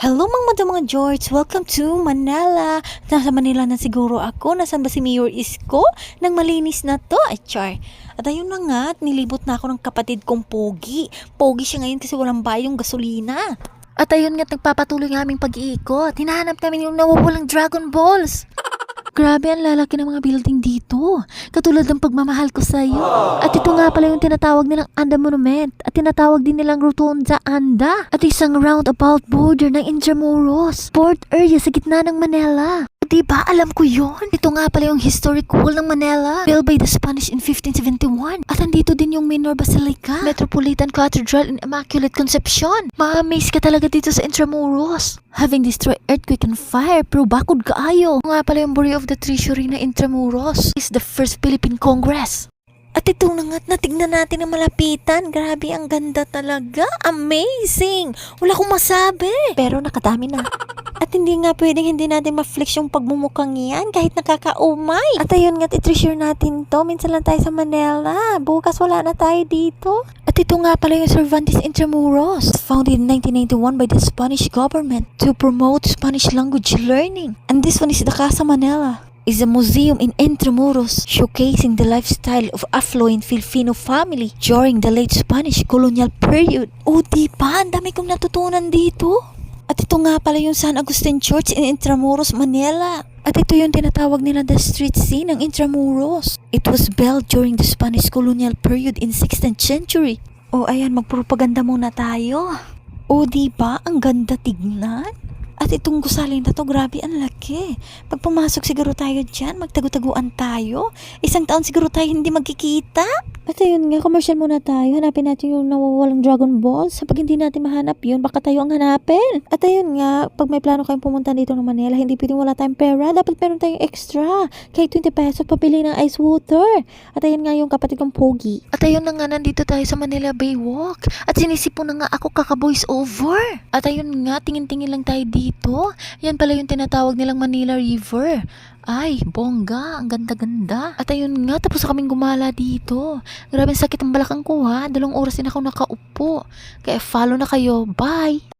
Hello mga George! Welcome to Manila! Nasa Manila na siguro ako. Nasaan ba si Mayor Isko? Nang malinis na to. Ay, char. At ayun na nga, nilibot na ako ng kapatid kong Pogi. Pogi siya ngayon kasi walang bayong gasolina. At ayun nga, nagpapatuloy ng aming pag-iikot. Hinahanap namin yung nawawalang Dragon Balls. Grabe, ang lalaki ng mga building dito. Katulad ng pagmamahal ko sa'yo. At ito nga pala yung tinatawag nilang Anda Monument. At tinatawag din nilang Rotunda Anda. At isang roundabout border ng Intramuros. Port area sa gitna ng Manila. Diba? Alam ko yun. Ito nga pala yung historic wall ng Manila. Built by the Spanish in 1571. At andito din yung Minor Basilica, Metropolitan Cathedral in Immaculate Conception. Ma-amaze ka talaga dito sa Intramuros. Having destroyed earthquake and fire, pero bakod kaayo. Nga pala yung Bureau of the Treasury na Intramuros is the first Philippine Congress. At ito na nga't natignan natin ang malapitan. Grabe, ang ganda talaga. Amazing! Wala akong masabi. Pero nakadami na. At hindi nga pwedeng hindi natin ma-flex yung pagmumukhang yan kahit nakaka-umay. At ayun nga't i-treasure natin to. Minsan lang tayo sa Manila. Bukas wala na tayo dito. At ito nga pala yung Cervantes Intramuros. Founded in 1991 by the Spanish government to promote Spanish language learning. And this one is the Casa Manila. Is a museum in Intramuros showcasing the lifestyle of affluent Filipino family during the late Spanish colonial period. O diba? Ang dami kong natutunan dito. At ito nga pala yung San Agustin Church in Intramuros, Manila. At ito yung tinatawag nila the street scene ng Intramuros. It was built during the Spanish colonial period in 16th century. O ayan, magpropaganda muna tayo. O diba? Ang ganda tignan. At itong gusali na to, grabe, ang laki. Pag pumasok siguro tayo dyan, magtago-taguan tayo. Isang taon siguro tayo hindi magkikita. At ayun nga, commercial muna tayo. Hanapin natin yung nawawalang Dragon Balls. Pag hindi natin mahanap yun, baka tayo ang hanapin. At ayun nga, pag may plano kayong pumunta dito ng Manila, hindi pwedeng wala tayong pera. Dapat meron tayong extra. Kahit 20 pesos, pabili ng ice water. At ayun nga yung kapatid kong Pogi. At ayun na nga, nandito tayo sa Manila Bay Walk. At sinisipon na nga ako kaka-voice over. At ayun nga, tingin-tingin lang tayo dito. Yan pala yung tinatawag nilang Manila River. Ay, bongga, ang ganda-ganda. At ayun nga, tapos kaming gumala dito. Grabe sakit ang balakang ko ha. 2 oras din ako nakaupo. Kaya follow na kayo. Bye!